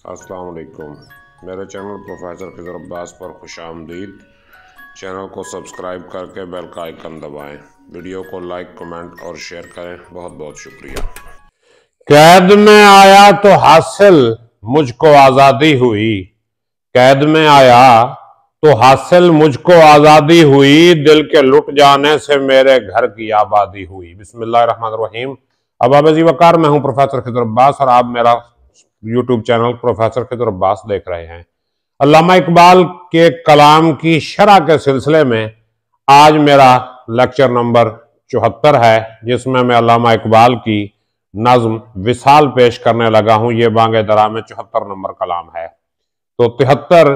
अस्सलाम वालेकुम। मेरे चैनल प्रोफेसर खिज़र अब्बास पर खुशामदीद। चैनल को सब्सक्राइब करके बेल का आइकन दबाएं। वीडियो को लाइक, कमेंट और शेयर करें। बहुत बहुत शुक्रिया। कैद में आया तो हासिल मुझको आज़ादी हुई, कैद में आया तो हासिल मुझको आज़ादी हुई, दिल के लुट जाने से मेरे घर की आबादी हुई। बिस्मिल्लाहिर्रहमानिर्रहीम। अबाब जी वकार, मैं हूं प्रोफेसर खिज़र अब्बास और आप मेरा YouTube channel professor Khizar Abbas देख रहे हैं। अल्लामा इकबाल के कलाम की शरह के सिलसिले में आज मेरा लेक्चर नंबर 74 है, जिसमें मैं अल्लामा इकबाल की नज्म विसाल पेश करने लगा हूं। ये बांगे दरा में 74 नंबर कलाम है। तो 73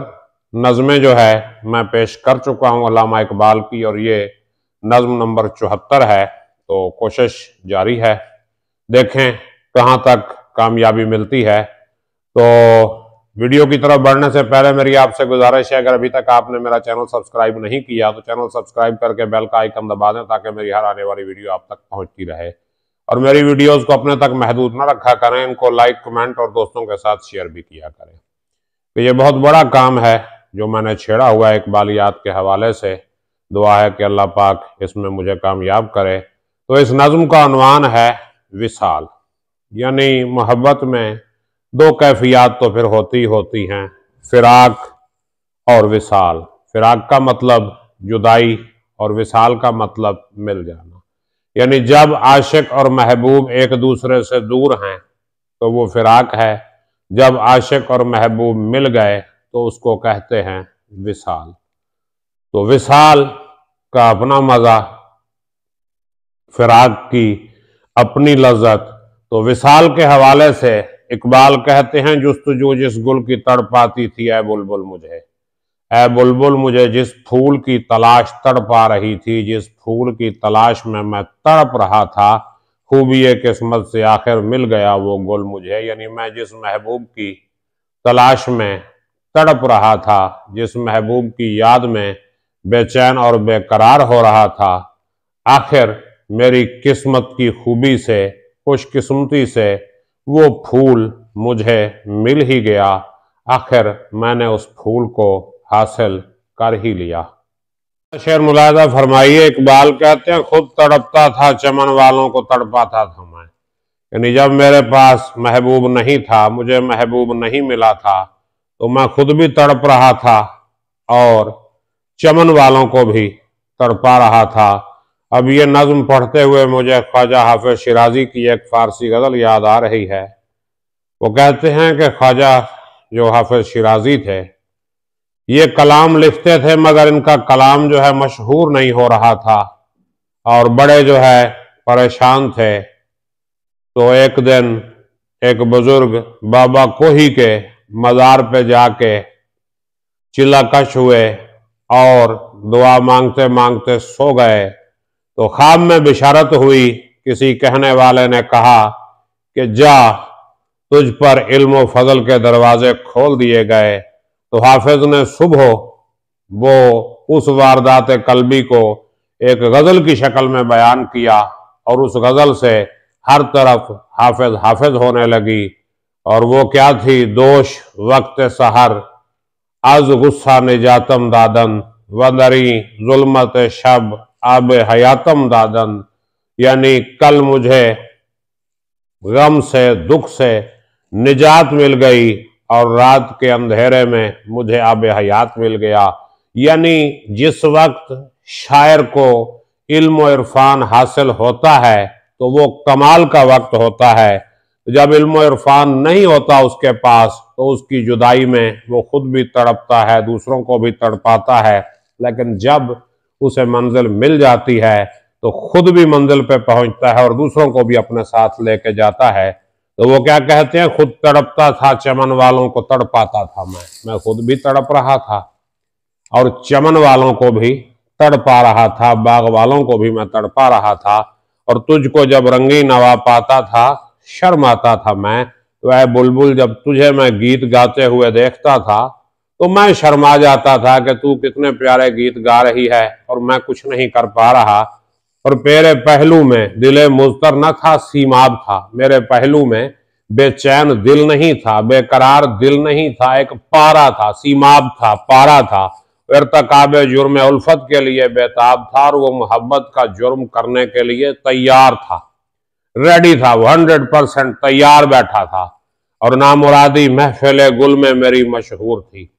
नज़में जो है मैं पेश कर चुका हूं अल्लामा इकबाल की, और ये नज्म नंबर 74 है। तो कोशिश जारी है, देखें कहां तक कामयाबी मिलती है। तो वीडियो की तरफ बढ़ने से पहले मेरी आपसे गुजारिश है, अगर अभी तक आपने मेरा चैनल सब्सक्राइब नहीं किया तो चैनल सब्सक्राइब करके बेल का आइकन दबा दें, ताकि मेरी हर आने वाली वीडियो आप तक पहुंचती रहे। और मेरी वीडियोस को अपने तक महदूद न रखा करें, इनको लाइक, कमेंट और दोस्तों के साथ शेयर भी किया करें। तो ये बहुत बड़ा काम है जो मैंने छेड़ा हुआ है इकबालियात के हवाले से। दुआ है कि अल्लाह पाक इसमें मुझे कामयाब करे। तो इस नज़्म का उन्वान है विसाल, यानी मोहब्बत में दो कैफियत तो फिर होती हैं, फिराक और विसाल। फिराक का मतलब जुदाई और विसाल का मतलब मिल जाना, यानी जब आशिक और महबूब एक दूसरे से दूर हैं तो वो फिराक है, जब आशिक और महबूब मिल गए तो उसको कहते हैं विसाल। तो विसाल का अपना मजा, फिराक की अपनी लज्जत। तो विसाल के हवाले से इकबाल कहते हैं, जुस्तजू जिस गुल की तड़पाती थी ऐ बुलबुल मुझे, ऐ बुलबुल मुझे जिस फूल की तलाश तड़पा रही थी, जिस फूल की तलाश में मैं तड़प रहा था, खूबी किस्मत से आखिर मिल गया वो गुल मुझे। यानी मैं जिस महबूब की तलाश में तड़प रहा था, जिस महबूब की याद में बेचैन और बेकरार हो रहा था, आखिर मेरी किस्मत की खूबी से, खुशकिस्मती से वो फूल मुझे मिल ही गया। आखिर मैंने उस फूल को हासिल कर ही लिया। शेर मुलाहिजा फरमाइए, इकबाल कहते हैं, खुद तड़पता था चमन वालों को तड़पाता था मैं। यानी जब मेरे पास महबूब नहीं था, मुझे महबूब नहीं मिला था, तो मैं खुद भी तड़प रहा था और चमन वालों को भी तड़पा रहा था। अब ये नज्म पढ़ते हुए मुझे ख्वाजा हाफिज शिराजी की एक फारसी गज़ल याद आ रही है। वो कहते हैं कि ख्वाजा जो हाफिज शिराजी थे, ये कलाम लिखते थे, मगर इनका कलाम जो है मशहूर नहीं हो रहा था और बड़े जो है परेशान थे। तो एक दिन एक बुजुर्ग बाबा कोही के मज़ार पे जाके चिल्लाकश हुए और दुआ मांगते मांगते सो गए। तो ख्वाब में बिशारत हुई, किसी कहने वाले ने कहा कि जा, तुझ पर इल्म व फजल के दरवाजे खोल दिए गए। तो हाफिज ने सुबह वो उस वारदात कल्बी को एक गजल की शक्ल में बयान किया, और उस गजल से हर तरफ हाफिज हाफिज होने लगी। और वो क्या थी? दोष वक्त सहर आज गुस्सा निजातम दादन, वदरी जुल्मत शब आब हयातम दादन। यानी कल मुझे गम से, दुख से निजात मिल गई और रात के अंधेरे में मुझे आब हयात मिल गया। यानी जिस वक्त शायर को इल्म और इरफान हासिल होता है तो वो कमाल का वक्त होता है। जब इल्म और इरफान नहीं होता उसके पास, तो उसकी जुदाई में वो खुद भी तड़पता है, दूसरों को भी तड़पाता है। लेकिन जब उसे मंजिल मिल जाती है तो खुद भी मंजिल पे पहुंचता है और दूसरों को भी अपने साथ लेके जाता है। तो वो क्या कहते हैं, खुद तड़पता था चमन वालों को तड़पाता था मैं खुद भी तड़प रहा था और चमन वालों को भी तड़पा रहा था, बाग वालों को भी मैं तड़पा रहा था। और तुझको जब रंगी नवा पाता था शर्म आता था मैं। तो ऐ बुलबुल, जब तुझे मैं गीत गाते हुए देखता था तो मैं शर्मा जाता था कि तू कितने प्यारे गीत गा रही है और मैं कुछ नहीं कर पा रहा। और मेरे पहलू में दिले मुज़तर न था, सीमाब था। मेरे पहलू में बेचैन दिल नहीं था, बेकरार दिल नहीं था, एक पारा था, सीमाब था, पारा था, इर्तकाब जुर्म उल्फत के लिए बेताब था और वो मोहब्बत का जुर्म करने के लिए तैयार था, रेडी था, वो 100% तैयार बैठा था। और नामुरादी महफिल गुल में मेरी मशहूर थी,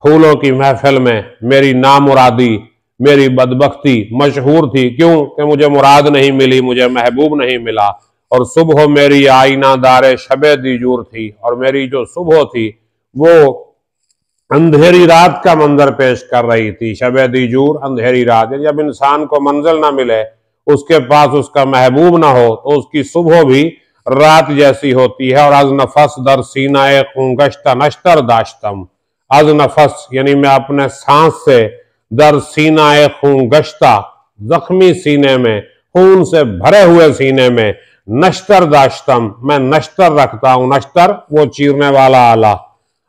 फूलों की महफिल में मेरी नामुरादी, मेरी बदबख्ती मशहूर थी। क्यों कि मुझे मुराद नहीं मिली, मुझे महबूब नहीं मिला। और सुबह मेरी आईना दारे शबे दीजूर थी, और मेरी जो सुबह थी वो अंधेरी रात का मंजर पेश कर रही थी। शबे दीजूर, अंधेरी रात। जब इंसान को मंजिल ना मिले, उसके पास उसका महबूब ना हो, तो उसकी सुबह भी रात जैसी होती है। और अज नफस दर सीना गश्ता नश्तर दाश्तम, अज नफस यानी मैं अपने सांस से, दर सीना खून गश्ता, जख्मी सीने में, खून से भरे हुए सीने में, नश्तर दाश्तम, मैं नश्तर रखता हूं। नश्तर वो चीरने वाला आला।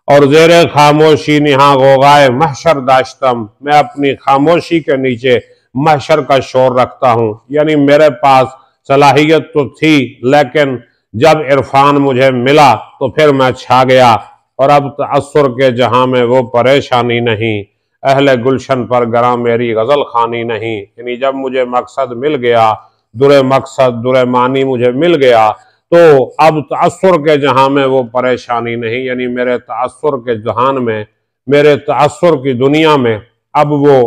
और जेरे खामोशी निहा गोगाए महशर दाश्तम, मैं अपनी खामोशी के नीचे महशर का शोर रखता हूं। यानी मेरे पास सलाहियत तो थी, लेकिन जब इरफान मुझे मिला तो फिर मैं छा गया। और अब तअस्सुर के जहां में वो परेशानी नहीं, अहले गुलशन पर गरा मेरी गजल खानी नहीं। यानी जब मुझे मकसद मिल गया, दुरे मकसद दुरे मानी मुझे मिल गया, तो अब तअस्सुर के जहां में वो परेशानी नहीं। यानी मेरे तअस्सुर के जहान में, मेरे तअस्सुर की दुनिया में अब वो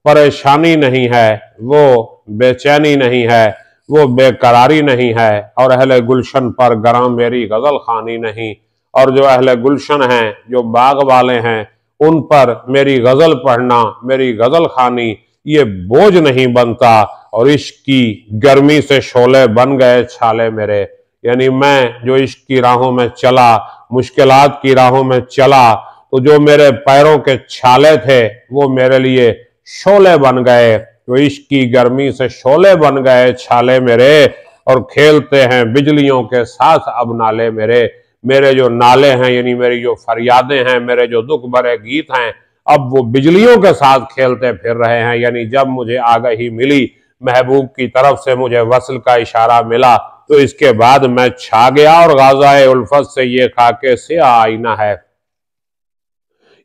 परेशानी नहीं है, वो बेचैनी नहीं है, वो बेकरारी नहीं है। और अहले गुलशन पर गरा मेरी गजल खानी नहीं। और जो अहले गुलशन हैं, जो बाग वाले हैं, उन पर मेरी गजल पढ़ना, मेरी गजल खानी ये बोझ नहीं बनता। और इश्क की गर्मी से शोले बन गए छाले मेरे। यानी मैं जो इश्क की राहों में चला, मुश्किलात की राहों में चला, तो जो मेरे पैरों के छाले थे वो मेरे लिए शोले बन गए। तो इश्क की गर्मी से शोले बन गए छाले मेरे। और खेलते हैं बिजलियों के साथ अब नाले मेरे। मेरे जो नाले हैं, यानी मेरी जो फरियादें हैं, मेरे जो दुख भरे गीत हैं, अब वो बिजलियों के साथ खेलते फिर रहे हैं। यानी जब मुझे आगाही मिली, महबूब की तरफ से मुझे वस्ल का इशारा मिला, तो इसके बाद मैं छा गया। और गाज़ाए उल्फत से ये खाके स्याह आईना है,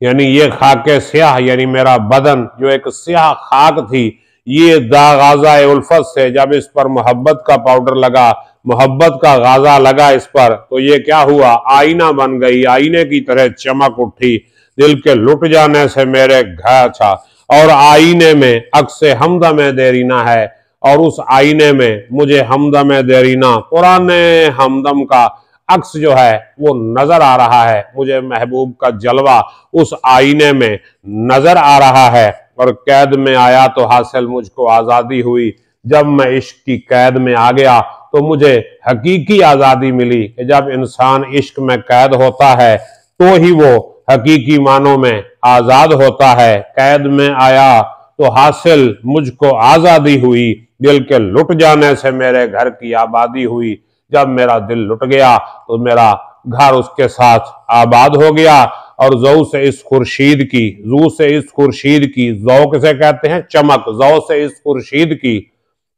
यानी ये खाके स्याह, यानी मेरा बदन जो एक स्याह खाक थी, ये गाज़ाए उल्फत से जब इस पर मोहब्बत का पाउडर लगा, मोहब्बत का गाजा लगा इस पर, तो ये क्या हुआ, आईना बन गई, आईने की तरह चमक उठी। दिल के लुट जाने से मेरे घर था। और आईने में अक्से हमदम देरीना है, और उस आईने में मुझे हमदम देरीना, पुराने हमदम का अक्स जो है वो नजर आ रहा है। मुझे महबूब का जलवा उस आईने में नजर आ रहा है। और कैद में आया तो हासिल मुझको आजादी हुई। जब मैं इश्क की कैद में आ गया तो मुझे हकीकी आजादी मिली। कि जब इंसान इश्क में कैद होता है तो ही वो हकीकी मानों में आजाद होता है। कैद में आया तो हासिल मुझको आजादी हुई, दिल के लुट जाने से मेरे घर की आबादी हुई। जब मेरा दिल लुट गया तो मेरा घर उसके साथ आबाद हो गया। और जौ से इस खुर्शीद की, जू से इस खुर्शीद की, जौ किसे कहते हैं, चमक, जौ से इस खुर्शीद की,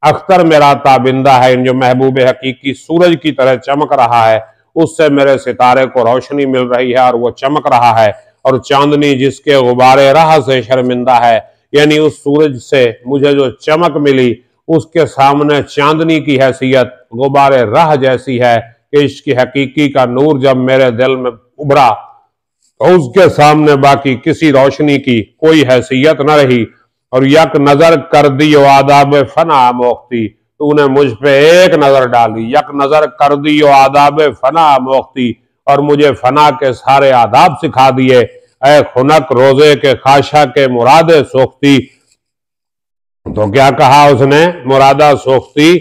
अख्तर मेरा ताबिंदा है। इन जो महबूब हकीकी सूरज की तरह चमक रहा है, उससे मेरे सितारे को रोशनी मिल रही है और वो चमक रहा है। और चांदनी जिसके गुबारे राह से शर्मिंदा है, यानी उस सूरज से मुझे जो चमक मिली, उसके सामने चांदनी की हैसियत गुबारे राह जैसी है। कि इश्क हकीकी का नूर जब मेरे दिल में उभरा तो उसके सामने बाकी किसी रोशनी की कोई हैसियत न रही। और यक नजर कर दी आदाब फना मोख्ती, तूने मुझ पे एक नजर डाली। यक नजर कर दी आदाब फना मोख्ती, और मुझे फना के सारे आदाब सिखा दिए। ऐ खुनक रोजे के खाशा के मुरादे सोख्ती, तो क्या कहा उसने, मुरादा सोख्ती।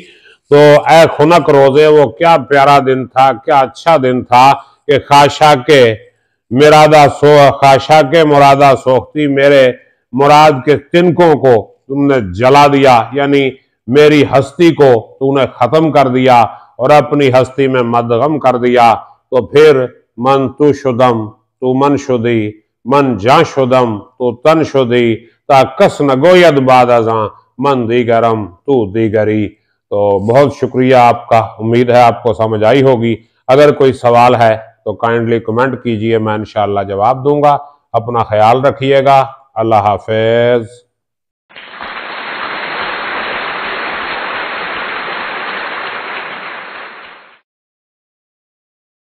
तो ऐ खुनक रोजे, वो क्या प्यारा दिन था, क्या अच्छा दिन था कि खाशा के खाशा के मुरादा सोख्ती, मेरे मुराद के तिनकों को तुमने जला दिया। यानी मेरी हस्ती को तूने खत्म कर दिया और अपनी हस्ती में मदगम कर दिया। तो फिर मन तू शुदम तू मन शुदी, मन जा शुदम तू तन शुदी, ता कस न गोयद बाद अजा, मन दीगरम तू दीगरी। तो बहुत शुक्रिया आपका, उम्मीद है आपको समझ आई होगी। अगर कोई सवाल है तो काइंडली कमेंट कीजिए, मैं इंशाअल्लाह जवाब दूंगा। अपना ख्याल रखिएगा। अल्लाह हाफिज।